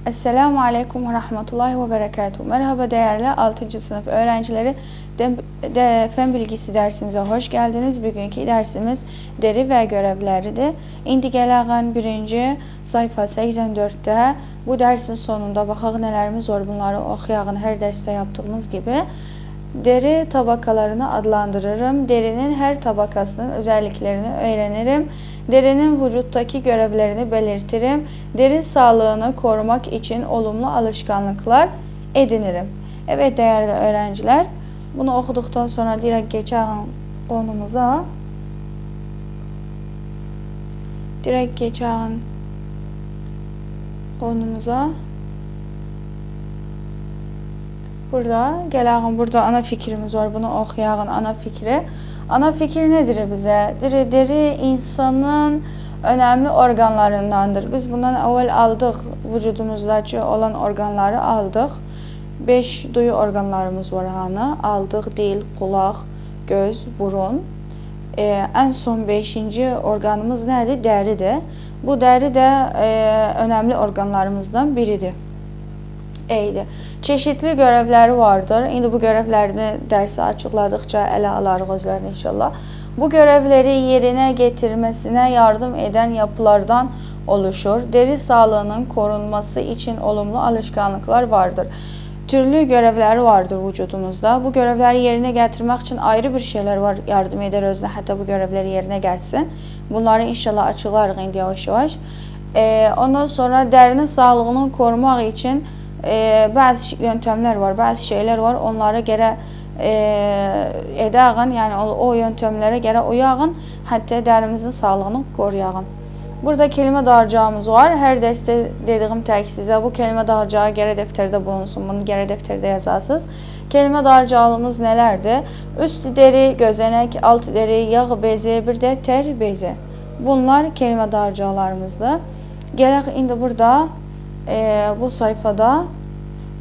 Esselamu Aleyküm ve Rahmetullahi ve Berekatuhu. Merhaba değerli 6. sınıf öğrencileri. Fen bilgisi dersimize hoş geldiniz. Bugünkü dersimiz deri ve görevleridir. İndi gələn birinci sayfa 84'te bu dersin sonunda baxaq nelerimiz var. Bunları oxuyağın her derste yaptığımız gibi. Deri tabakalarını adlandırırım. Derinin her tabakasının özelliklerini öğrenirim. Derinin vücuttaki görevlerini belirtirim. Deri sağlığını korumak için olumlu alışkanlıklar edinirim. Evet değerli öğrenciler, bunu okuduktan sonra direkt geçelim konumuza. Burada ana fikrimiz var. Bunu okuyağın ana fikri. Ana fikir nedir bize? Deri insanın önemli organlarındandır. Biz bundan evvel aldık, vücudumuzdaki olan organları aldık. 5 duyu organlarımız var hani. Aldık dil, kulak, göz, burun. En son 5. organımız nedir? Deridir. Bu deri de önemli organlarımızdan biridir. Çeşitli görevleri vardır. İndi bu görevlerini dersi açıkladıkça ele alarıq özlərini inşallah. Bu görevleri yerine getirmesine yardım eden yapılardan oluşur. Deri sağlığının korunması için olumlu alışkanlıklar vardır. Türlü görevleri vardır vücudumuzda. Bu görevleri yerine getirmek için ayrı bir şeyler var, yardım eder özünə, hatta bu görevleri yerine gelsin. Bunları inşallah açıklarıq indi yavaş-yavaş. Ondan sonra derinin sağlığını korumak için bazı yöntemler var, bazı şeyler var. Onlara göre edağın, yani o yöntemlere göre uyağın, hatta derimizin sağlığını koruyağın. Burada kelime dağarcağımız var. Her derste dediğim tek size bu kelime dağarcağı geri defterde bulunsun. Bunu geri defterde yazarsınız. Kelime dağarcağımız nelerdir? Üst deri, gözenek, alt deri, yağ bezi, bir de ter bezi. Bunlar kelime dağarcağlarımızdır. Gələk indi burada bu sayfada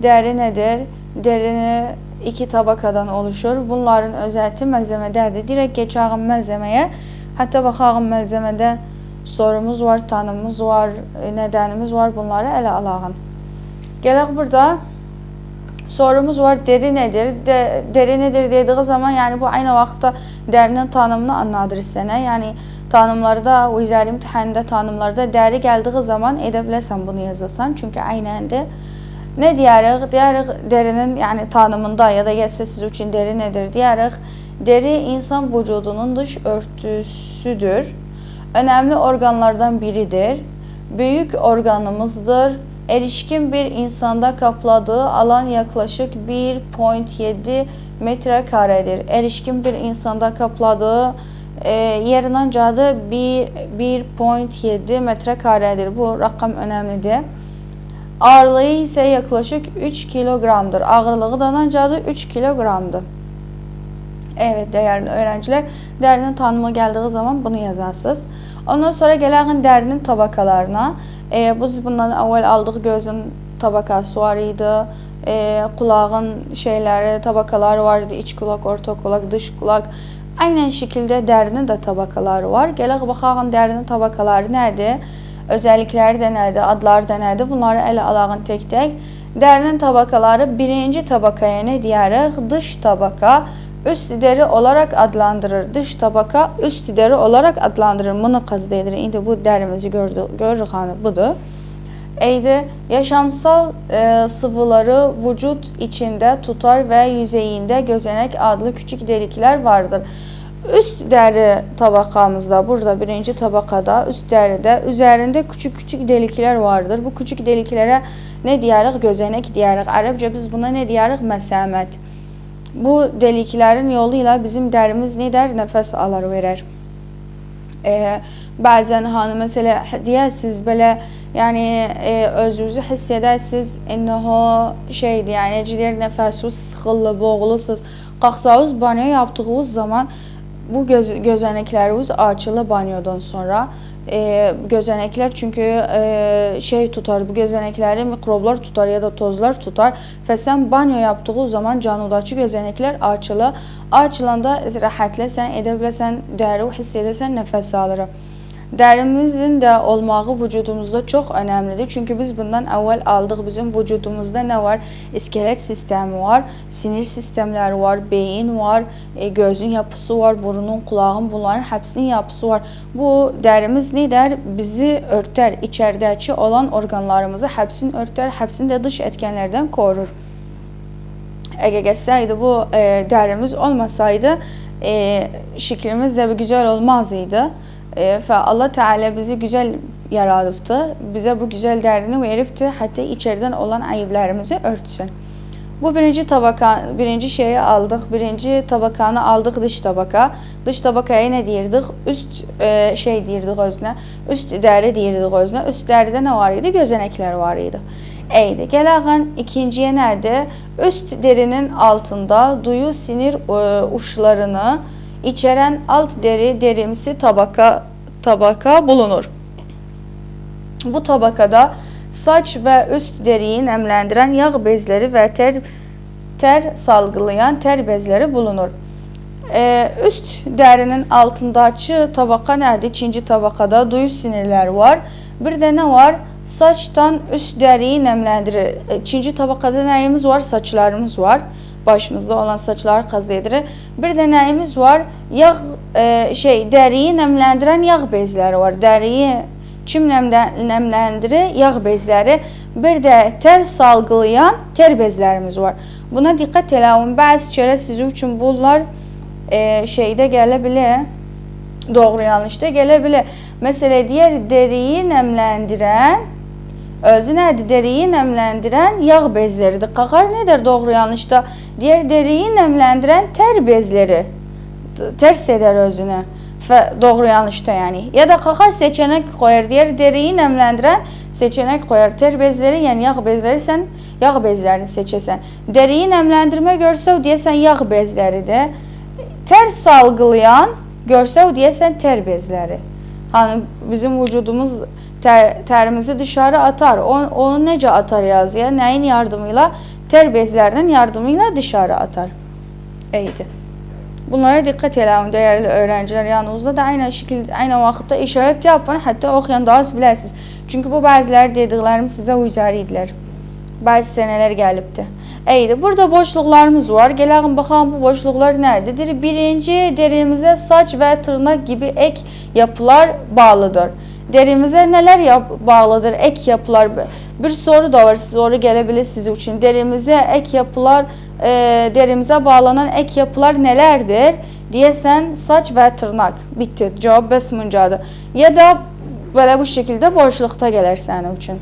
deri nedir? Derini 2 tabakadan oluşur. Bunların özəti malzemədədir. Direkt geçelim malzemeye. Hatta baxalım malzemede sorumuz var, tanımımız var, nedenimiz var. Bunları ele alağın. Gələk burada sorumuz var. Deri nedir? Deri nedir dediği zaman yani bu aynı vaxtda derinin tanımını anladır sənə. Yani tanımlarda, o izah imtihanında tanımlarda deri geldiği zaman edə biləsən bunu yazasan. Çünkü aynəndir. Ne diyərik? Diyərik derinin yani tanımında ya da gəlsə siz üçün deri nedir diyərik. Deri insan vücudunun dış örtüsüdür. Önemli organlardan biridir. Büyük organımızdır. Erişkin bir insanda kapladığı alan yaklaşık 1,7 metrekaredir. Erişkin bir insanda kapladığı yerin ancaq da 1,7 metrekaredir. Bu rakam önemlidir. Ağırlığı ise yaklaşık 3 kilogramdır. Ağırlığı da ancaq da 3 kilogramdır. Evet değerli öğrenciler, derinin tanımı geldiği zaman bunu yazarsınız. Ondan sonra gələk derinin tabakalarına. Biz bundan evvel aldıq gözün tabakası var idi. Kulağın şeyleri, tabakaları var idi. İç kulak, orta kulak, dış kulak. Aynen şekilde derinin de tabakaları var. Gələk baxaq derinin tabakaları nedir? Özellikleri de nedir? Adları da nedir? Bunları ele alağın tek tek. Derinin tabakaları birinci tabakaya ne diyərək? Dış tabaka üst deri olarak adlandırır. Dış tabaka üst deri olarak adlandırır. Bunu qasd edir. İndi bu derimizi görürük hani budur. Yaşamsal sıvıları vücut içinde tutar ve yüzeyinde gözenek adlı küçük delikler vardır. Üst deri tabakamızda, burada birinci tabakada üst deride üzerinde küçük delikler vardır. Bu küçük deliklere ne diyərək? Gözenek diyərək. Ərəbcə biz buna ne diyərək? Məsamet. Bu deliklerin yoluyla bizim derimiz ne der? Nefes alır, verir. Bazen hani mesela deyəsiz böyle yani özünüzü hiss edəsiz enneho şeydir yani necədir nefesiniz sıxılı, boğulusunuz. Qalxsağınız banyo yaptığınız zaman bu gözenekleriniz açılı banyodan sonra gözenekler çünkü şey tutar, bu gözenekleri mikroblar tutar ya da tozlar tutar ve sen banyo yaptığı zaman canudaki gözenekler açılanda rahatla sen edə biləsən, dəri hiss edəsən, nəfəs alır. Dərimizin də olmağı vücudumuzda çox önəmlidir. Çünki biz bundan əvvəl aldıq. Bizim vücudumuzda nə var? İskelet sistemi var, sinir sistemləri var, beyin var, gözün yapısı var, burunun, qulağın, bunların hepsinin yapısı var. Bu dərimiz nə edər? Bizi örtər, içəridəki olan orqanlarımızı hepsini örtər, hepsini də dış etkənlərdən korur. Əgər gəlsəydi bu dərimiz olmasaydı, şeklimiz də güzel olmazdı. Allah Teala bizi güzel yaratıbdı. Bize bu güzel dərini veribdi. Hatta içeriden olan ayıblarımızı örtsün. Bu birinci şeyi aldık. Birinci tabakanı aldık, dış tabaka. Dış tabakaya ne deyirdik? Üst şey deyirdik özünə. Üst dəri deyirdik özünə. Üst dəridə nə var idi? Gözenekler var idi. Eydi. Gəlağın ikinciye nədir? Üst derinin altında duyu sinir uçlarını içeren alt derimsi tabaka bulunur. Bu tabakada saç ve üst deriyi nemlendiren yağ bezleri ve ter salgılayan ter bezleri bulunur. Üst derinin altındaki tabaka nədir? İkinci tabakada duyu sinirleri var. Bir de ne var? Saçtan üst deriyi nemlendirir. İkinci tabakada nəyimiz var? Saçlarımız var. Başımızda olan saçları qazı edilir. Bir də nəyimiz var? Yağ dəriyi nemləndirən yağ bezləri var. Dəriyi kim nemləndirir? Yağ bezləri. Bir də ter salgılayan ter bezlərimiz var. Buna diqqət eləyin. Bəzi kere sizin üçün bunlar şeydə gələ bilər. Doğru yanlışda gələ bilər. Mesela diğer deriyi nemləndirən özü nədir? Deriyi nemləndirən yağ bezləridir. Qaxar nədir doğru yanlışda? Diğer deriyi nemləndirən ter bezləri. Ters eder özünü. Doğru yanlışda yani. Ya da qaxar seçenek koyar. Diğer deriyi nemləndirən seçenek koyar. Ter bezleri yani yağ bezleri sen yağ bezlerini seçesen. Deriyi nemləndirmə görsəv deyəsən yağ bezləridir. Ter salgılayan görsəv deyəsən ter bezləri. Hani bizim vücudumuz terimizi dışarı atar. Onu necə atar yazıya? Nəyin yardımıyla? Ter bezlərinin yardımıyla dışarı atar. Eydi. Bunlara dikkat edin değerli öğrenciler. Yanınızda da aynı vaxtda işaret yapın. Hatta oxuyan daha az biləsiniz. Çünkü bu bəziləri dediklərim sizə uyarı idilər. Bəzi seneler gəlibdi. Eydi. Burada boşluklarımız var. Gəlin baxalım bu boşluklar nədir? Birinci, derimizə saç ve tırnak gibi ek yapılar bağlıdır. Derimize neler bağlıdır? Ek yapılar. Bir soru da var. Soru gelebilir sizin için. Derimize ek yapılar, derimize bağlanan ek yapılar nelerdir? Diyesen saç ve tırnak. Bitti. Cevap besmuncadır. Ya da böyle bu şekilde boşlukta gelir senin için.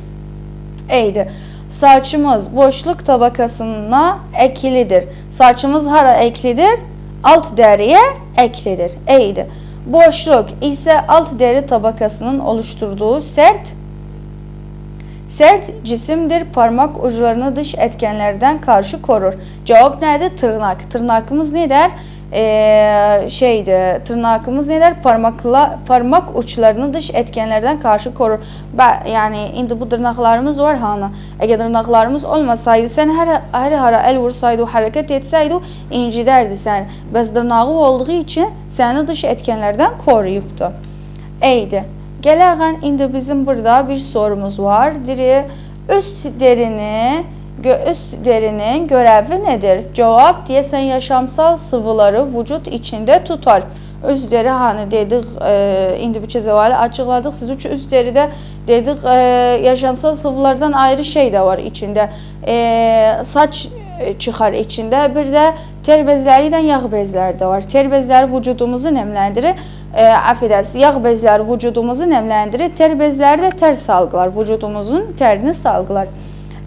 Eydi. Saçımız boşluk tabakasına eklidir. Saçımız hara eklidir? Alt deriye eklidir. Eydi. Boşluk ise alt deri tabakasının oluşturduğu sert cisimdir. Parmak uçlarını dış etkenlerden karşı korur. Cevap nedir? Tırnak. Tırnakımız ne der? Tırnakımız ne der? Parmak uçlarını dış etkenlerden karşı korur. Yani indi bu tırnaklarımız var hana. Eğer tırnaklarımız olmasaydı sen her hara el vursaydı, hareket etseydi inciderdi sen. Bəs tırnağı olduğu için seni dış etkenlerden koruyuptu. Eydi. Gələn indi bizim burada bir sorumuz var. Üst derinin görevi nedir? Cevap deyəsən yaşamsal sıvıları vücut içinde tutar. Üst deri hani dedik indi bu cəzəvali açıqladıq. Siz üçün üst deride dedik yaşamsal sıvılardan ayrı şey de var içinde. Saç çıxar içinde. Bir de ter bezləri ilə yağ bezləri də var. Ter bezləri vücudumuzu nemləndirir. Affedersiniz, yağ bezləri vücudumuzu nemləndirir. Ter bezləri də ter salgılar. Vücudumuzun terini salgılar.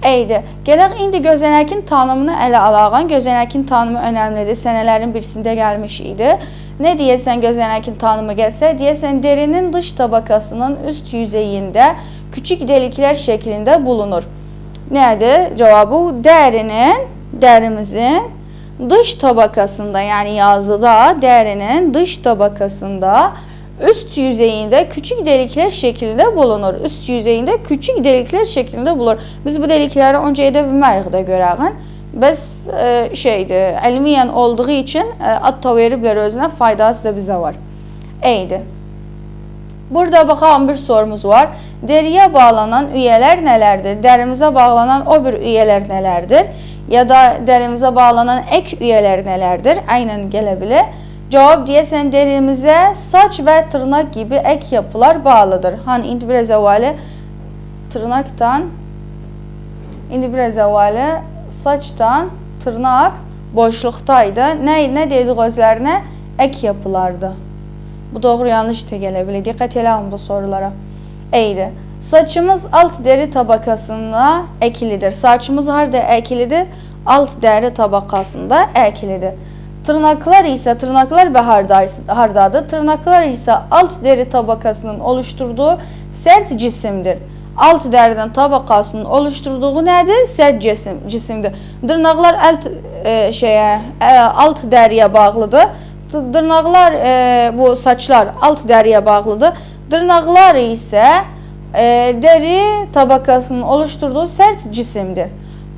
Eydi. Gələk indi gözenəkin tanımını ələ alağın. Gözenəkin tanımı önəmlidir. Sənələrin birisində gəlmiş idi. Ne deyəsən gözenəkin tanımı gəlsə? Deyəsən derinin dış tabakasının üst yüzeyində küçük delikler şeklinde bulunur. Nədir? Cevabı derimizin dış tabakasında yani yazıda derinin dış tabakasında üst yüzeyinde küçük delikler şeklinde bulunur. Üst yüzeyinde küçük delikler şeklinde bulunur. Biz bu delikleri öncəyə də bilmərik də görəğin. Bəs elmiyen olduğu için ad da veriblər özünə, faydası da bize var. Eydi. Burada baxalım bir sorumuz var. Deriyə bağlanan üyelər nələrdir? Dərimizə bağlanan o bir üyelər nələrdir? Ya da dərimizə bağlanan ek üyelər nələrdir? Aynen gələ bilər. Cavab deyəsən derimizə saç və tırnaq gibi ek yapılar bağlıdır. Hani indi biraz əvvəli tırnaqdan, indi biraz əvvəli saçdan tırnaq boşluqdaydı. Nə dedik özlərinə? Ek yapılardı. Bu doğru yanlış da gələ bilər. Diqqət eləyin bu sorulara. Eydi. Saçımız alt deri tabakasında ekilidir. Saçımız harda ekilidir? Alt deri tabakasında ekilidir. Tırnaklar ise tırnaklar ve hardadır. Tırnaklar ise alt deri tabakasının oluşturduğu sert cisimdir. Alt deriden tabakasının oluşturduğu nedir? Sert cisimdir. Dırnaqlar alt dəriyə bağlıdır. Dırnaqlar, bu saçlar alt dəriyə bağlıdır. Dırnaqlar ise deri tabakasının oluşturduğu sert cisimdir.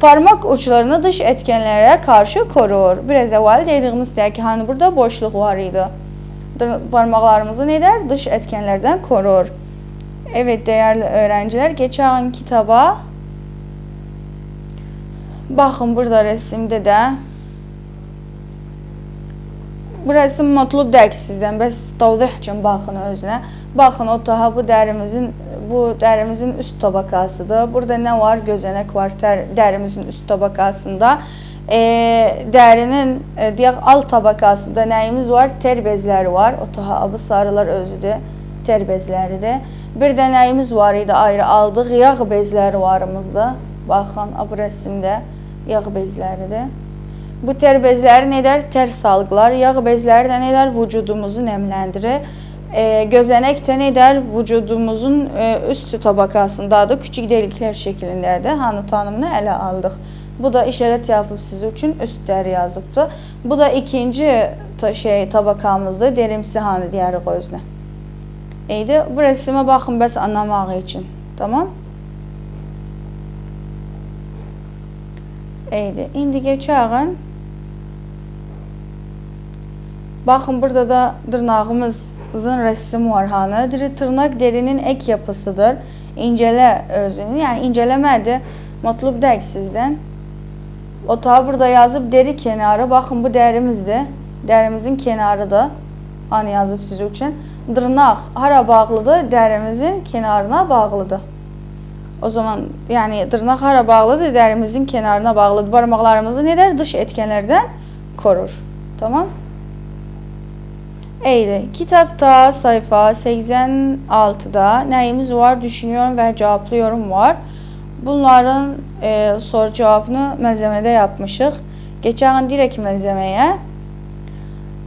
Parmak uçlarını dış etkenlere karşı korur. Biraz evvel dediğimiz ki hani burada boşluk var idi. Parmaklarımızı ne der? Dış etkenlerden korur. Evet değerli öğrenciler, geçen kitaba bakın, burada resimde de bu resim matlub deyil sizdən, bəs tavzih üçün baxın özünə. Baxın, o daha bu dərimizin üst tabakasıdır. Burada nə var? Gözenek var dərimizin üst tabakasında. Dərinin deyək alt tabakasında nəyimiz var? Ter bezləri var. O daha bu sarılar özüdür. Ter bezləridir. Bir də nəyimiz var idi? Ayrı aldıq. Yağ bezləri varımızda. Baxın, bu resimdə yağ bezləridir. Bu ter bezləri nə edər? Ter salgılar. Yağ bezləri də nə edər? Vücudumuzu nemləndirir. Gözenek də nə edər? Vücudumuzun üst tabakasındadır. Küçük deliklər şəklindədir. Hani tanımını ələ aldıq. Bu da işarət yapıb siz üçün üst dəri yazıbdır. Bu da ikinci tabakamızdır. Derimsi hani deyərik özünə. İyiydi. Bu resimə baxın bəs anlamağı için. Tamam? İyiydi. İndi geçəğin. Bakın burada da dırnağımızın resmi var hani. Tırnak derinin ek yapısıdır. İncele özünü. Yani incelemədir. Matlub deyil sizdən. O ta burada yazıb deri kenarı. Bakın bu derimizdir. Derimizin kenarıdır. Hani yazıb siz üçün. Dırnaq hara bağlıdır? Derimizin kenarına bağlıdır. O zaman yani dırnaq hara bağlıdır? Derimizin kenarına bağlıdır. Parmaklarımızı ne der? Dış etkenlerden korur. Tamam? Eydi. Kitapta sayfa 86'da nəyimiz var? Düşünüyorum ve cevaplıyorum var. Bunların soru cevabını malzemede yapmışıq. Geçen direkt malzemeye.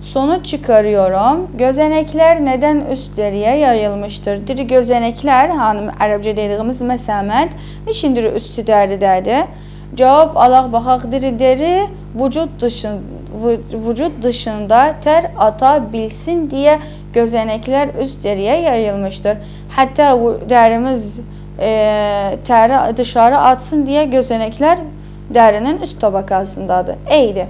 Sonuç çıkarıyorum. Gözenekler neden üst deriye yayılmıştır? Diri gözenekler, hanım Ərəbcə dediğimiz məsamet, işindir üstü dəridədir. Cevap alaq baxaq. Deri vücut dışında ter atabilsin diye gözenekler üst deriye yayılmıştır. Hatta derimiz teri dışarı atsın diye gözenekler derinin üst tabakasındadır. Eydi.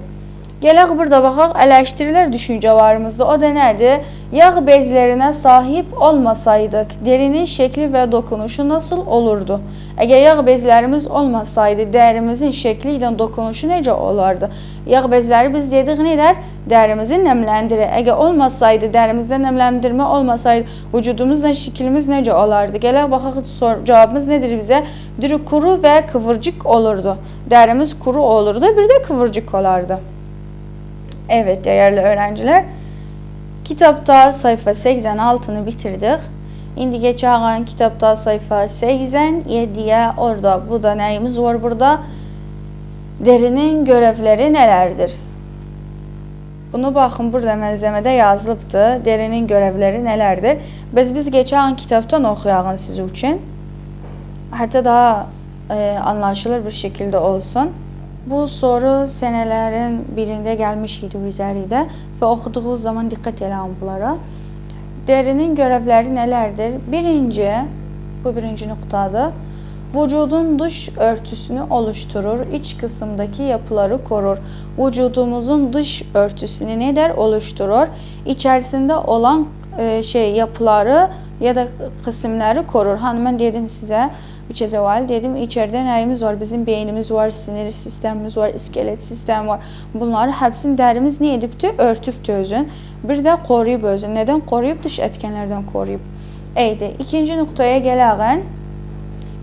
Gələk burada baxaq, eleştiriler düşünce varımızda. O da nədir? Yağ bezlerine sahip olmasaydıq, derinin şekli ve dokunuşu nasıl olurdu? Eğer yağ bezlerimiz olmasaydı, derimizin şekli ile dokunuşu necə olardı? Yağ bezleri biz dedik nedir? Derimizi nemləndirir. Eğer olmasaydı, derimizde nemləndirmə olmasaydı, vücudumuzla şeklimiz necə olardı? Gələk baxaq, cevabımız nedir bize? Diri kuru ve kıvırcık olurdu. Derimiz kuru olurdu, bir de kıvırcık olardı. Evet değerli öğrenciler, kitapta sayfa 86'ını bitirdik. İndi geçen kitapta sayfa 87'ye, orada bu da neyimiz var burada? Derinin görevleri nelerdir? Bunu bakın burada malzemede yazılıbdı. Derinin görevleri nelerdir? Biz geçen kitaptan oxuyağın siz için. Hatta daha anlaşılır bir şekilde olsun. Bu soru senelerin birinde gelmiş idi üzerinde ve okuduğunuz zaman dikkat eləyin bunlara. Derinin görevleri nelerdir? Bu birinci noktada vücudun dış örtüsünü oluşturur, iç kısımdaki yapıları korur. Vücudumuzun dış örtüsünü ne der? Oluşturur. İçerisinde olan yapıları ya da kısımları korur. Hani mən dedim sizə, 3 əzəval dedim, içəridə nəyimiz var? Bizim beynimiz var, sinir sistemimiz var, iskelet sistemi var. Bunları hepsini dərimiz nə edibdi? Örtübdü özün. Bir də qoruyub özün. Nədən qoruyub? Dış etkənlərdən qoruyub. Eydi. İkinci nöqtəyə gələyən.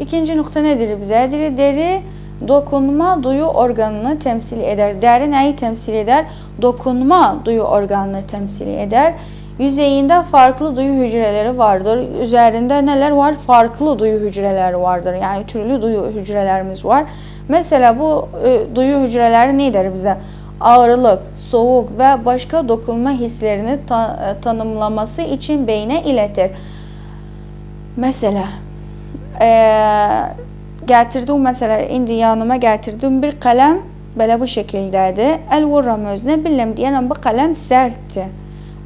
İkinci nöqtə nədir bizə? Deri dokunma duyu organını temsil eder. Deri nəyi temsil eder? Dokunma duyu organını temsil eder. Yüzeyinde farklı duyu hücreleri vardır. Üzerinde neler var? Farklı duyu hücreleri vardır. Yani türlü duyu hücrelerimiz var. Mesela bu duyu hücreleri ne der bize? Ağırlık, soğuk ve başka dokunma hislerini tanımlaması için beyne iletir. Mesela gətirdim, mesela indi yanıma gətirdim bir kalem, belə bu şekildədir. Əl vururam özünə, bilirəm deyirəm bu kalem sərtdir.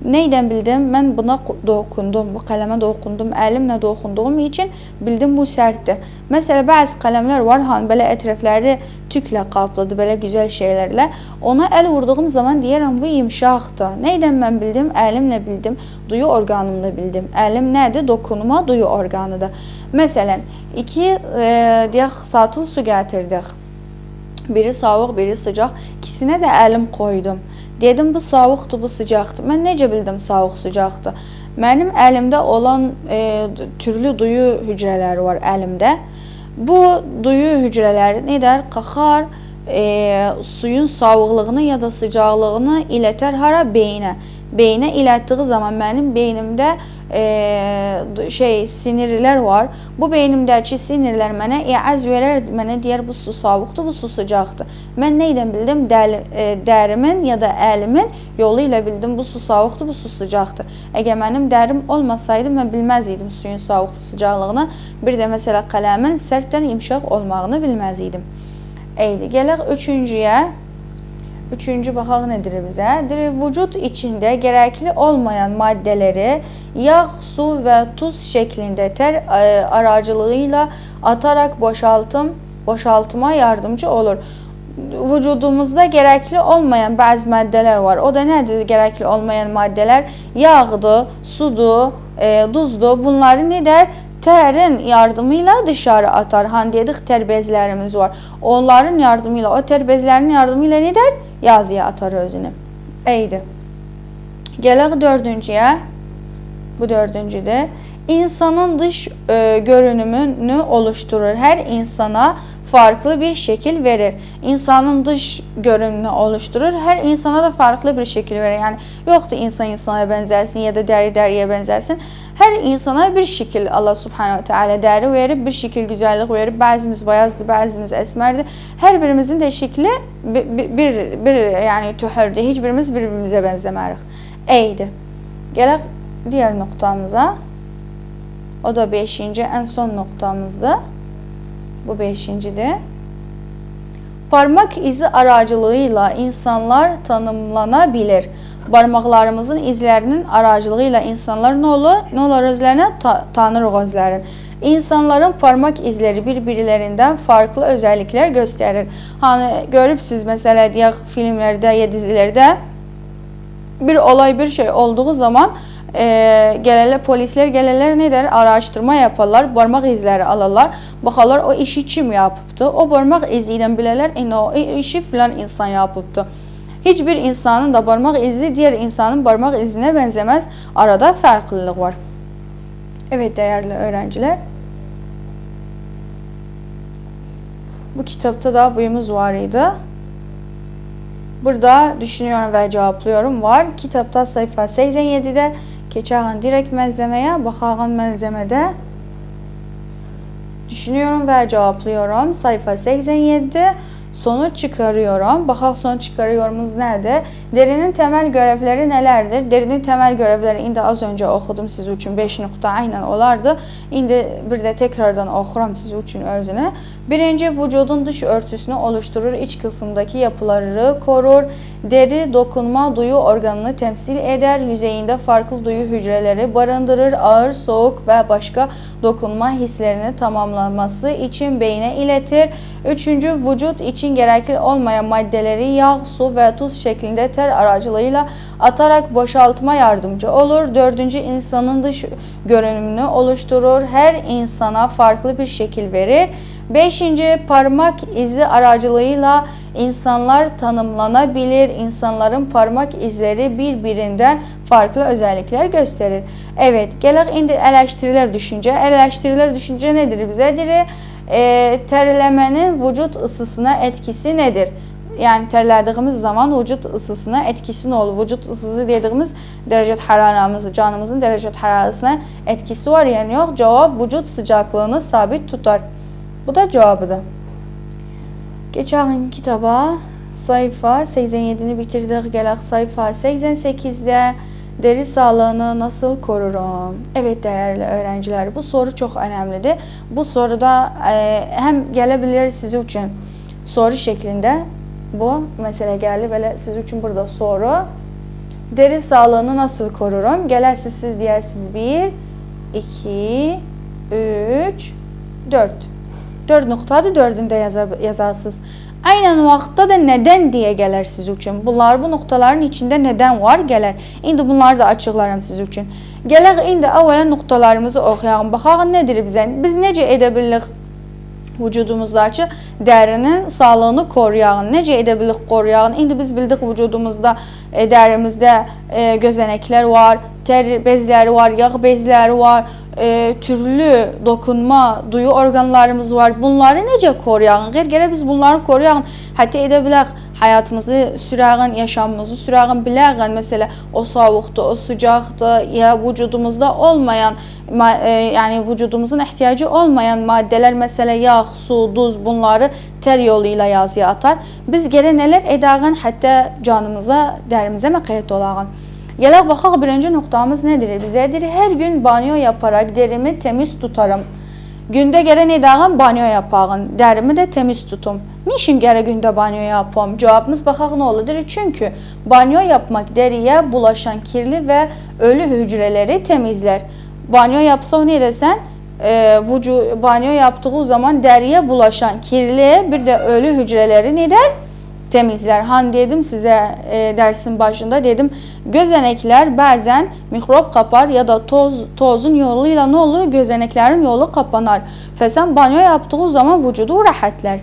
Neydən bildim? Mən buna dokundum, bu kalemə dokundum, əlimlə dokunduğum için bildim bu sərtdir. Mesela bəzi kalemlər var, hani belə ətrafları tüklə qaplıdır, belə gözəl şeylərlə. Ona əl vurduğum zaman deyirəm bu yumşaqdır. Neydən mən bildim? Əlimlə bildim, duyu organımla bildim. Əlim nədir? Dokunma duyu organıdır. Məsələn, deyək satıl su gətirdik. Biri soğuk, biri sıcaq. İkisinə də əlim koydum. Dedim bu soğukdur, bu sıcaqdır. Mən necə bildim soğuk, sıcaqdır? Mənim əlimdə olan türlü duyu hücreləri var əlimdə. Bu duyu hücreləri nə edər? Qalxar, suyun soğuqluğunu ya da sıcaqlığını ilətər hara? Beyinə. Beyinə ilətdiği zaman mənim beynimdə sinirlər var. Bu beynimdəki sinirlər mənə əz verər, mənə deyər bu su soğuqdur, bu su sıcaqdır. Mən neydən bildim? Dərimin ya da əlimin yolu ilə bildim bu su soğuqdur, bu su sıcaqdır. Əgər mənim dərim olmasaydı mən bilməz idim suyun soğuqlu sıcaqlığını. Bir də məsələ qələmin sərtdən yumşaq olmağını bilməz idim. Eydi. Gələk üçüncüyə. Üçüncü baxaq nedir bizə? Vücut içində gərəkli olmayan maddeleri yağ, su və tuz şeklində ter aracılığıyla atarak boşaltıma yardımcı olur. Vücudumuzda gərəkli olmayan bazı maddeler var. O da nədir gərəkli olmayan maddeler? Yağdır, sudur, duzdur. Bunları nə der? Terin yardımıyla dışarı atar. Hani dedik ter bezlerimiz var. Onların yardımıyla, o ter bezlerinin yardımıyla ne der? Yazıya atar özünü. Eydi. Gələk dördüncüyə. Bu dördüncüdür. İnsanın dış görünümünü oluşturur. Her insana farklı bir şekil verir. İnsanın dış görünümünü oluşturur. Her insana da farklı bir şekil verir. Yani yoktu insan insana benzersin ya da deri deriye benzersin. Her insana bir şekil Allah Subhanahu ve Teala deri verip bir şekil güzellik verip bazımız beyazdı, bazımız esmerdi. Her birimizin de şekli bir yani tühürdü. Hiçbirimiz birbirimize benzemeyiz. Eydi. Gələk diğer noktamıza. O da 5. en son noktamızdı. Bu 5.'dir. Parmak izi aracılığıyla insanlar tanımlanabilir. Parmaklarımızın izlərinin aracılığıyla insanlar ne olur özlerine? Tanırıq özlərin. İnsanların parmak izleri birbirlerinden farklı özellikler gösterir. Hani görübsüz mesela deyək filmlerde ya dizilerde bir olay bir şey olduğu zaman polisler gelirler ne der? Araştırma yaparlar, parmak izleri alırlar, bakarlar o işi kim yapıbdı. O parmak iziyle bilərlər, o işi filan insan yapıbdı. Hiçbir insanın da parmak izi diğer insanın parmak izine benzemez. Arada farklılık var. Evet değerli öğrenciler. Bu kitapta da buyumuz var idi. Burada düşünüyorum ve cevaplıyorum var. Kitapta sayfa 87'de keçağın direkt malzemeye, baxağın malzemede düşünüyorum ve cevaplıyorum. Sayfa 87. Sonuç çıkarıyorum. Baxaq sonuç çıkarıyorumuz nedir? Derinin temel görevleri nelerdir? Derinin temel görevleri indi az önce okudum siz için 5 nokta aynen olardı. İndi bir de tekrardan okuram siz için özünü. Birinci, vücudun dış örtüsünü oluşturur. İç kısımdaki yapıları korur. Deri, dokunma, duyu organını temsil eder. Yüzeyinde farklı duyu hücreleri barındırır. Ağır, soğuk ve başka dokunma hislerini tamamlaması için beyne iletir. Üçüncü, vücut için gerekli olmayan maddeleri yağ, su ve tuz şeklinde ter aracılığıyla atarak boşaltma yardımcı olur. Dördüncü, insanın dış görünümünü oluşturur. Her insana farklı bir şekil verir. Beşinci, parmak izi aracılığıyla insanlar tanımlanabilir. İnsanların parmak izleri birbirinden farklı özellikler gösterir. Evet, gələk indi eleştiriler düşünce. Eleştiriler düşünce nedir bize? Terlemenin vücut ısısına etkisi nedir? Yani terlediğimiz zaman vücut ısısına etkisi ne olur? Vücut ısısı dediğimiz derece hararamızı, canımızın derece hararasına etkisi var yani yok. Cevap vücut sıcaklığını sabit tutar. Bu da cevabıdır. Geçelim kitaba. Sayfa 87'ni bitirdik. Gələk sayfa 88'de deri sağlığını nasıl korurum? Evet değerli öğrenciler, bu soru çok önemlidir. Bu soruda hem gelebilir sizin için soru şeklinde bu mesele geldi. Böyle sizin için burada soru. Deri sağlığını nasıl korurum? Gələsiz siz deyəsiz 1, 2, 3, 4. 4 noktadır, 4'ünde yazarsınız. Aynen vaxtda da neden diye gələr siz üçün. Bu noktaların içinde neden var gələr. İndi bunları da açıqlarım siz üçün. Gələk indi əvvələn noktalarımızı oxuyalım. Baxaq nedir bizə? Biz necə edə bilirik vücudumuzdakı dərinin sağlığını koruyalım. Necə edə bilirik koruyalım? İndi biz bildik vücudumuzda, dərimizdə gözenekler var, ter bezləri var, yağ bezləri var, türlü dokunma, duyu organlarımız var. Bunları necə koruyalım? Gərək biz bunları koruyalım. Hətta edə bilək hayatımızı sürəğin, yaşamımızı sürəğin biləğin. Mesela o soğuktu, o sıcaktı ya vücudumuzda olmayan, yani vücudumuzun ihtiyacı olmayan maddeler, mesela yağ, su, duz, bunları ter yoluyla yazıya atar. Biz gərək nələr edəğin, hətta canımıza, dərimizə məqəyyət olağın. Gələk baxaq, birinci noktamız nedir? Bizədir, her gün banyo yaparak derimi temiz tutarım. Gündə gərək edəğin banyo yapağın, dərimi de temiz tutum. Niçin gərək gündə banyo yapam? Cevabımız baxaq nə olur? Çünkü banyo yapmak deriye bulaşan kirli ve ölü hücreleri temizler. Banyo yapsa o ne desen? Banyo yaptığı zaman deriye bulaşan kirli bir de ölü hücreleri ne der? Temizler. Hani dedim size dersin başında dedim, gözenekler bazen mikrop kapar ya da tozun yoluyla ne olur? Gözeneklerin yolu kapanar. Ve sen banyo yaptığı zaman vücudu rahatlar.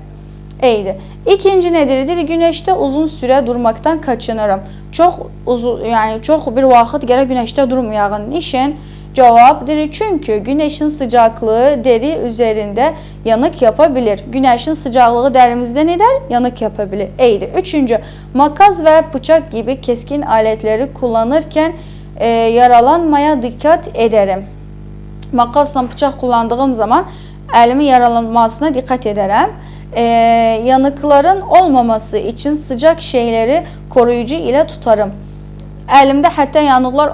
İyiydi. İkinci nedir? Güneşte uzun süre durmaktan kaçınırım. Çok uzun, yani çok bir vakit gene güneşte durmayağın. Niçin? Cevapdır çünkü güneşin sıcaklığı deri üzerinde yanık yapabilir. Güneşin sıcaklığı derimizde ne der? Yanık yapabilir. İyiydi. Üçüncü, makas ve bıçak gibi keskin aletleri kullanırken yaralanmaya dikkat ederim. Makasla bıçak kullandığım zaman elimin yaralanmasına dikkat ederim. Yanıkların olmaması için sıcak şeyleri koruyucu ile tutarım. Elimde hatta yanıklar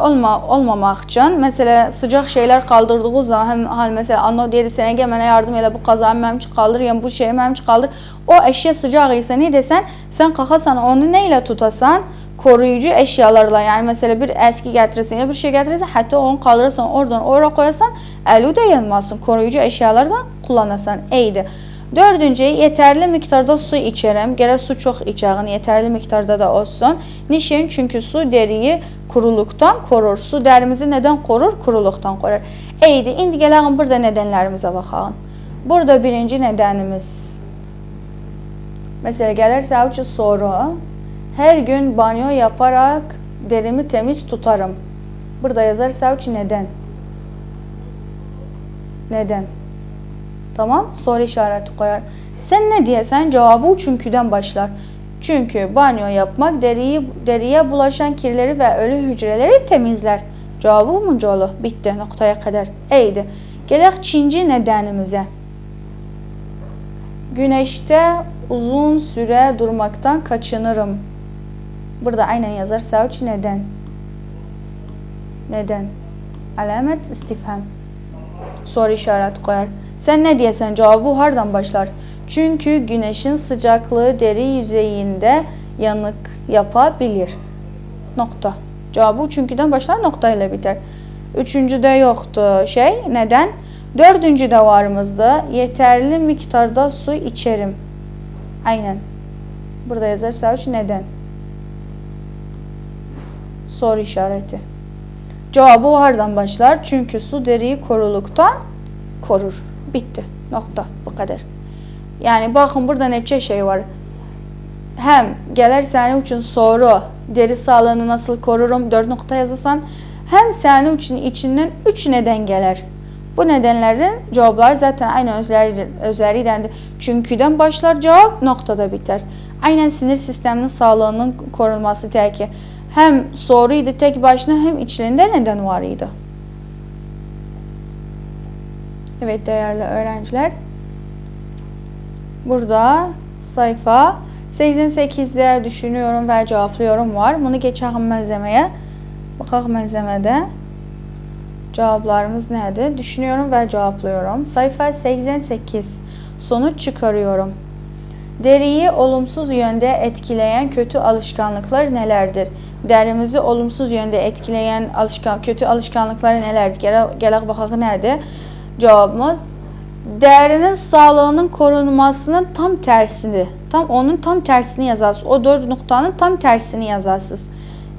olmamak için mesela sıcak şeyler kaldırdığı zaman mesela anne dedi sana gel bana yardım elə bu kazanı mənim üçün qaldır, yəni bu şeyi mənim üçün qaldır. O eşya sıcak ise ne desen sen kalkasan onu neyle tutasan? Koruyucu eşyalarla, yani mesela bir eski getirirsen ya bir şey getirirsen hatta onu kaldırırsan oradan oraya koyarsan eli de yanmasın. Koruyucu eşyalardan kullanasan. İyiydi. Dördüncü, yeterli miktarda su içerim. Gərək su çox içəğin, yeterli miktarda da olsun. Niçin? Çünkü su deriyi kuruluktan korur. Su derimizi neden korur? Kuruluktan korur. İyiydi. İndi gələğin burada nedenlerimize baxalım. Burada birinci nedenimiz. Mesela gəlirsə üçün soru. Her gün banyo yaparak derimi temiz tutarım. Burada yazarsa üçün neden? Neden? Tamam, soru işareti koyar. Sen ne diyesen cevabı çünküden başlar. Çünkü banyo yapmak deriye bulaşan kirleri ve ölü hücreleri temizler. Cevabı bunca olur. Bitti noktaya kadar. İyiydi. Gələk ikinci nedenimize. Güneşte uzun süre durmaktan kaçınırım. Burada aynen yazarsa üç neden? Neden? Alamet istifham. Soru işareti koyar. Sen ne diyesen cevabı hardan başlar? Çünkü güneşin sıcaklığı deri yüzeyinde yanık yapabilir. Nokta. Cevabı üçüncüden başlar, nokta ile biter. Üçüncüde yoktu şey. Neden? Dördüncüde varımızda yeterli miktarda su içerim. Aynen. Burada yazarsa üç neden? Soru işareti. Cevabı hardan başlar. Çünkü su deriyi koruluktan korur. Bitti. Nokta. Bu kadar. Yani bakın burada neçə şey var. Hem gələr sənin üçün soru, deri sağlığını nasıl korurum 4 nokta yazırsan, hem sənin üçün içindən 3 neden gələr. Bu nedenlerin cevapları zaten aynı özləriylədir. Çünküden başlar cevap, noktada biter. Aynen sinir sisteminin sağlığının korunması teki. Hem soruydu tek başına, hem içlerinde neden var idi. Evet değerli öğrenciler. Burada sayfa 88'de düşünüyorum ve cevaplıyorum var. Bunu geçelim malzemeye. Bakalım malzemede cevaplarımız nedir? Düşünüyorum ve cevaplıyorum. Sayfa 88. Sonuç çıkarıyorum. Deriyi olumsuz yönde etkileyen kötü alışkanlıklar nelerdir? Derimizi olumsuz yönde etkileyen kötü alışkanlıklar nelerdir? Gələk baxaq nədir? Cevabımız derinin sağlığının korunmasının tam tersini. Onun tam tersini yazarsınız. O 4 noktanın tam tersini yazarsınız.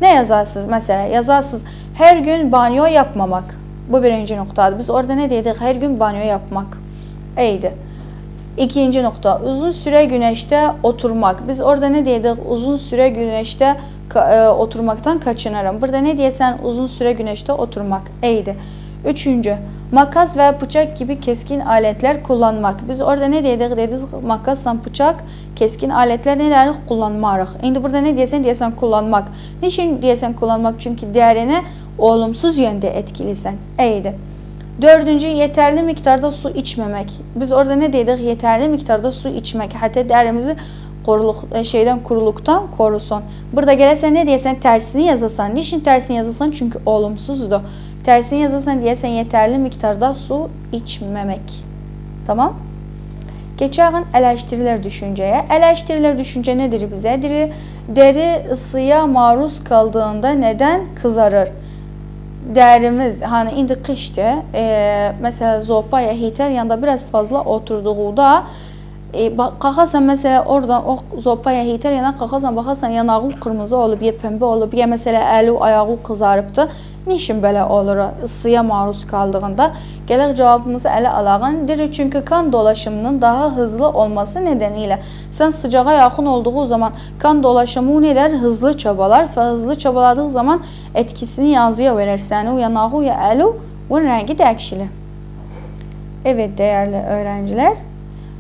Ne yazarsınız? Mesela yazarsınız her gün banyo yapmamak. Bu birinci noktadır. Biz orada ne dedik? Her gün banyo yapmak. İyiydi. İkinci nokta. Uzun süre güneşte oturmak. Biz orada ne dedik? Uzun süre güneşte oturmaktan kaçınırım. Burada ne diyesen? Uzun süre güneşte oturmak. İyiydi. Üçüncü. Makas ve bıçak gibi keskin aletler kullanmak. Biz orada ne dedik? Makasla bıçak, keskin aletler neler kullanmarıq. Şimdi burada ne diyesen kullanmak. Niçin diyesen kullanmak? Çünkü değerini olumsuz yönde etkilisen. İyiydi. Dördüncü, yeterli miktarda su içmemek. Biz orada ne dedik? Yeterli miktarda su içmek. Hatta değerimizi kuruluktan korusun. Burada gelirsen ne diyesen? Tersini yazırsan. Niçin tersini yazırsan? Çünkü olumsuzdu. Tersini yazırsan diyesen yeterli miktarda su içmemek. Tamam. Geçelim eleştiriler düşünceye. Eleştiriler düşünce nedir bize? Deri ısıya maruz kaldığında neden kızarır? Derimiz hani indi kıştı. Mesela zopaya heater yanında biraz fazla oturduğunda qalxarsan mesela oradan o zopaya heater yanına qalxarsan baxarsan yanağı kırmızı olub, ya pembe olub, ya mesela əli ayağı kızarıbdı. Niçin belə olur ısıya maruz kaldığında? Gələk cevabımızı ələ alağın. Çünkü kan dolaşımının daha hızlı olması nedeniyle. Sen sıcağa yakın olduğu zaman kan dolaşımı neler? Hızlı çabalar ve hızlı çabaladığı zaman etkisini yazıya verir. Səni yanağı ya əli bunun rengi dəyişilir. Evet değerli öğrenciler.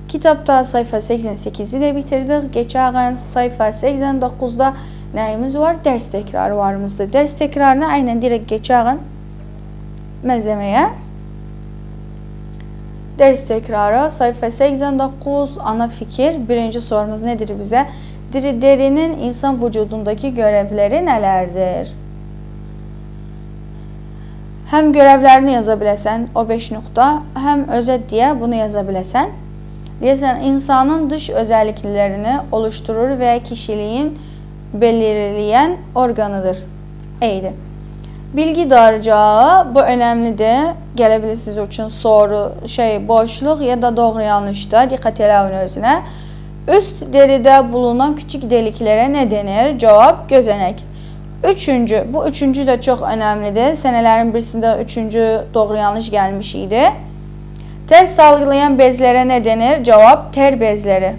Kitapta sayfa 88'i de bitirdik. Geçen sayfa 89'da neyimiz var? Ders tekrarı varımızda. Ders tekrarına aynen direkt geçelim malzemeye. Ders tekrarı sayfa 89 ana fikir. Birinci sorumuz nedir bize? Derinin insan vücudundaki görevleri nelerdir? Hem görevlerini yazabilesen o 5 nokta, hem özet diye bunu yazabilesen. Diyesen insanın dış özelliklerini oluşturur ve kişiliğin belirleyen organıdır. İyiydi. Bilgi dağıracağı bu önemlidir. Gelebilir siz için soru, boşluk ya da doğru yanlışta. Dikkat edin özüne. Üst deride bulunan küçük deliklere ne denir? Cevap gözenek. Bu üçüncü de çok önemlidir. Senelerin birisinde üçüncü doğru yanlış gelmiş idi. Ter salgılayan bezlere ne denir? Cevap ter bezleri.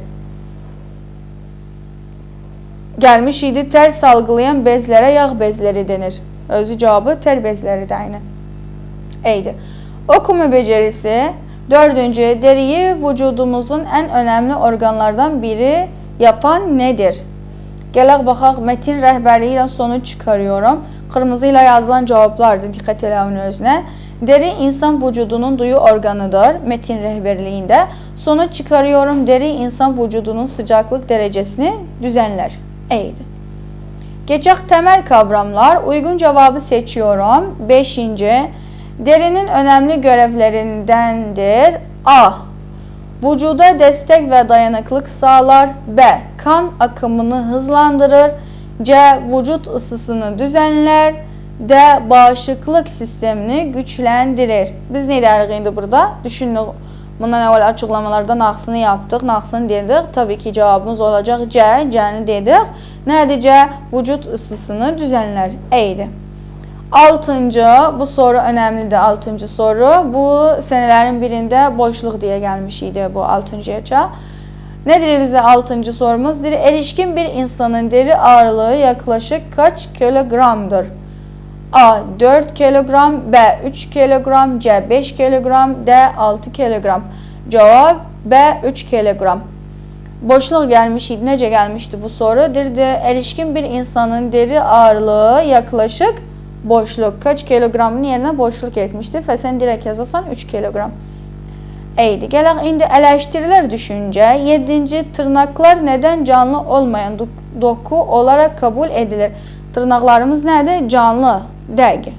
Gelmiş idi. Ter salgılayan bezlere yağ bezleri denir. Özü cevabı ter bezleri de aynı. İyiydi. Okuma becerisi. Dördüncü, deriyi vücudumuzun en önemli organlardan biri yapan nedir? Gələk baxaq, metin rəhbərliyi ilə sonuç çıkarıyorum. Kırmızı ile yazılan cevaplardır. Dikkat edin özüne. Deri insan vücudunun duyu organıdır. Metin rehberliğinde. Sonuç çıkarıyorum. Deri insan vücudunun sıcaklık derecesini düzenler. İyiydi. Geçək temel kavramlar. Uygun cevabı seçiyorum. 5. Derinin önemli görevlerindendir. A. Vücuda destek ve dayanıklık sağlar. B. Kan akımını hızlandırır. C. Vücut ısısını düzenler. D. Bağışıklık sistemini güçlendirir. Biz ne dedik indi burada? Düşünün, bundan evvel açıklamalardan naqsını yaptık, naqsını dedik. Tabii ki cevabımız olacak C. C'ni dedik. Nədir C? Vücut ısısını düzenler. Eydi. 6. bu soru önemlidir. 6. soru. Bu senelerin birinde boşluk diye gelmiş idi bu 6.ya. Nedir bize 6. sorumuz? Erişkin bir insanın deri ağırlığı yaklaşık kaç kilogramdır? A. 4 kilogram, B. 3 kilogram, C. 5 kilogram, D. 6 kilogram. Cevap B. 3 kilogram. Boşluk gelmiş idi. Nece gelmişti bu soru? Erişkin bir insanın deri ağırlığı yaklaşık boşluk. Kaç kilogramın yerine boşluk etmişti. Ve sen direkt yazarsan 3 kilogram. Eydi. Gələk indi eleştiriler düşünce. 7. Tırnaklar neden canlı olmayan doku olarak kabul edilir? Tırnaklarımız nədir? Canlı. Dəqiq.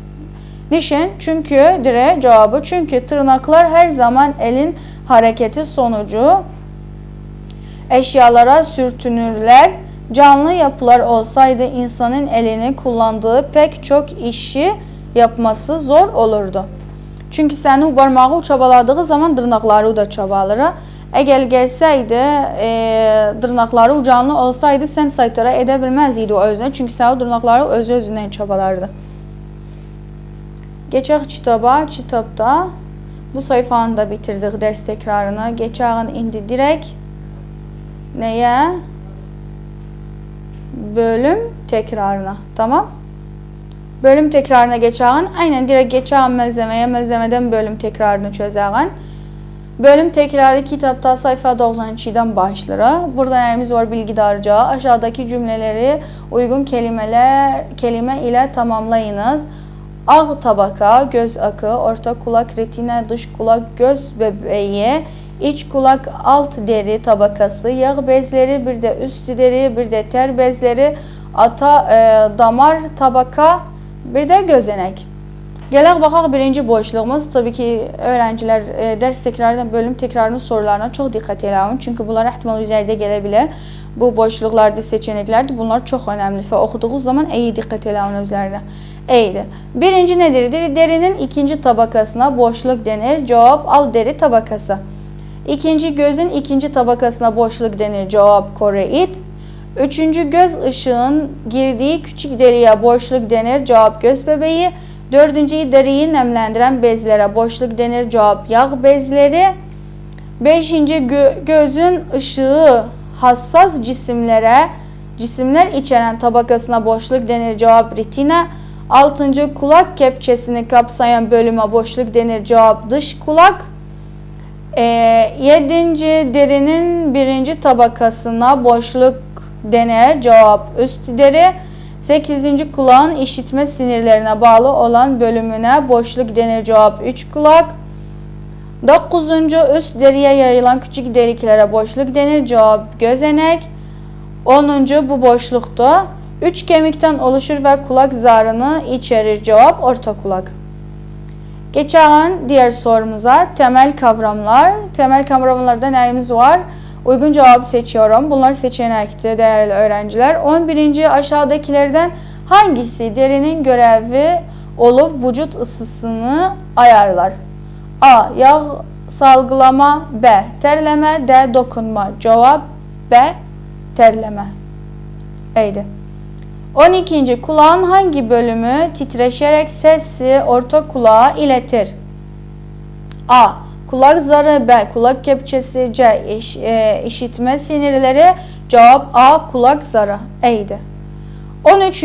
Niçin? Çünkü cevabı çünkü tırnaklar her zaman elin hareketi sonucu eşyalara sürtünürler. Canlı yapılar olsaydı insanın elini kullandığı pek çok işi yapması zor olurdu. Çünkü senin barmağı çabaladığı zaman dırnaqları da çabalır. Eğer gelseydi, dırnaqları canlı olsaydı sen saytara edə bilməzdiydi o özünə. Çünkü sen o dırnaqları özündən çabalardı. Geçək kitaba. Kitapta bu sayfanı da bitirdik ders tekrarına. Geçəğin indi direkt neye? Bölüm tekrarına. Tamam. Bölüm tekrarına geçəğin. Aynen direkt geçəğin məlzəməyə, məlzəmədən bölüm tekrarını çözəğin. Bölüm tekrarı kitapta sayfa 92'den başlar. Burada neyimiz var? Bilgi dağarcığı. Aşağıdaki cümleleri uygun kelime ile tamamlayınız. Ağ tabaka, göz akı, orta kulak, retina, dış kulak, göz bebeği, iç kulak, alt deri tabakası, yağ bezleri, bir de üst deri, bir de ter bezleri, damar tabaka, bir de gözenek. Gələk baxaq birinci boşluğumuz. Tabii ki öğrenciler ders tekrarından bölüm tekrarının sorularına çok dikkat edin. Çünkü bunlar ihtimal üzerinde gelebilir. Bu boşluklarda seçeneklerdir. Bunlar çok önemli ve okuduğunuz zaman iyi dikkat edin üzerine. Eydi. Birinci nedir? Derinin ikinci tabakasına boşluk denir. Cevap al deri tabakası. İkinci gözün ikinci tabakasına boşluk denir. Cevap koreit. Üçüncü göz ışığın girdiği küçük deriye boşluk denir. Cevap göz bebeği. Dördüncü deriyi nemlendiren bezlere boşluk denir. Cevap yağ bezleri. Beşinci gözün ışığı hassas cisimler içeren tabakasına boşluk denir. Cevap retina. Altıncı kulak kepçesini kapsayan bölüme boşluk denir. Cevap dış kulak. Yedinci derinin birinci tabakasına boşluk denir. Cevap üst deri. 8. kulağın işitme sinirlerine bağlı olan bölümüne boşluk denir. Cevap 3 kulak. 9. üst deriye yayılan küçük deliklere boşluk denir. Cevap gözenek. 10. bu boşlukta 3 kemikten oluşur ve kulak zarını içerir. Cevap orta kulak. Geçen diğer sorumuza temel kavramlar. Temel kavramlarda neyimiz var? Uygun cevabı seçiyorum. Bunlar seçenekti değerli öğrenciler. 11. aşağıdakilerden hangisi derinin görevi olup vücut ısısını ayarlar? A. Yağ salgılama, B. Terleme, D. Dokunma. Cevap B. Terleme. Eydi. 12. kulağın hangi bölümü titreşerek sesi orta kulağa iletir? A. Kulak zarı, B. Kulak kepçesi, C. işitme sinirleri. Cevap A. Kulak zarı. Eydi. 13.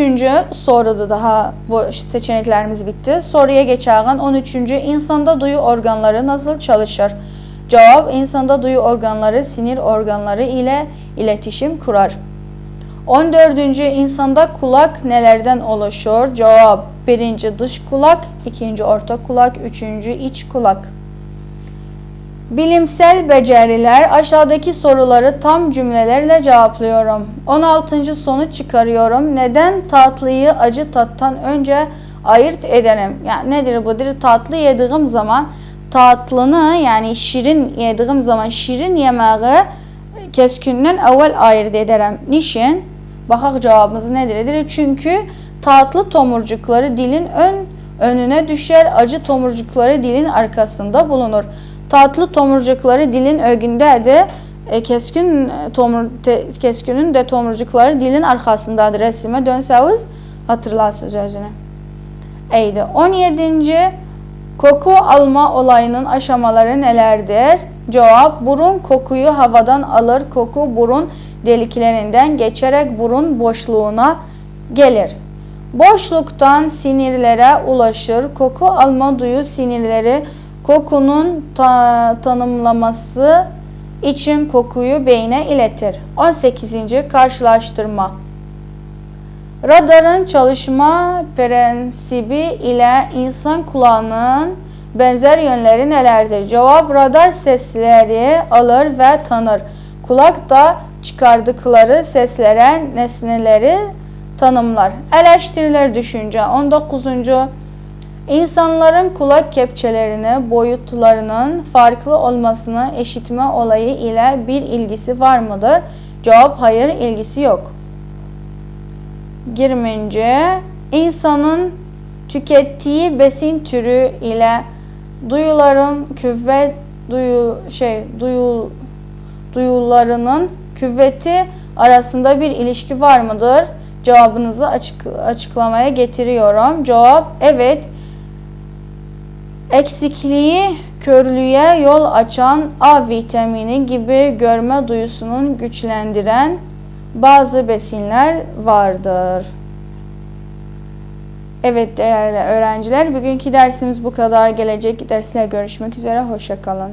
soruda daha bu seçeneklerimiz bitti. Soruya geçelim. 13. insanda duyu organları nasıl çalışır? Cevap insanda duyu organları sinir organları ile iletişim kurar. 14. insanda kulak nelerden oluşur? Cevap 1. dış kulak, 2. orta kulak, 3. iç kulak. Bilimsel beceriler. Aşağıdaki soruları tam cümlelerle cevaplıyorum. 16. sonuç çıkarıyorum. Neden tatlıyı acı tattan önce ayırt ederim? Yani nedir bu? Tatlı yediğim zaman tatlını, yani şirin yediğim zaman şirin yemeği keskündən əvvəl ayırt edərəm. Niçin? Baxaq cavabımız nədir? Çünkü tatlı tomurcukları dilin önüne düşer, acı tomurcukları dilin arkasında bulunur. Tatlı tomurcukları dilin ögündədir. Keskünün de tomurcukları dilin arkasındadır. Resime dönsəniz hatırlarsınız özünü. Eydi. 17. Koku alma olayının aşamaları nelerdir? Cevap: burun kokuyu havadan alır. Koku burun deliklerinden geçerek burun boşluğuna gelir. Boşluktan sinirlere ulaşır. Koku alma duyu sinirleri kokunun tanımlaması için kokuyu beyne iletir. 18. Karşılaştırma. Radarın çalışma prensibi ile insan kulağının benzer yönleri nelerdir? Cevap: radar sesleri alır ve tanır. Kulak da çıkardıkları seslere nesneleri tanımlar. Eleştiriler düşünce. 19. İnsanların kulak kepçelerinin boyutlarının farklı olmasını eşitme olayı ile bir ilgisi var mıdır? Cevap: hayır, ilgisi yok. 20. İnsanın tükettiği besin türü ile duyuların duyularının kuvveti arasında bir ilişki var mıdır? Cevabınızı açıklamaya getiriyorum. Cevap: evet. Eksikliği körlüğe yol açan A vitamini gibi görme duyusunu güçlendiren bazı besinler vardır. Evet değerli öğrenciler, bugünkü dersimiz bu kadar. Gelecek dersle görüşmek üzere. Hoşça kalın.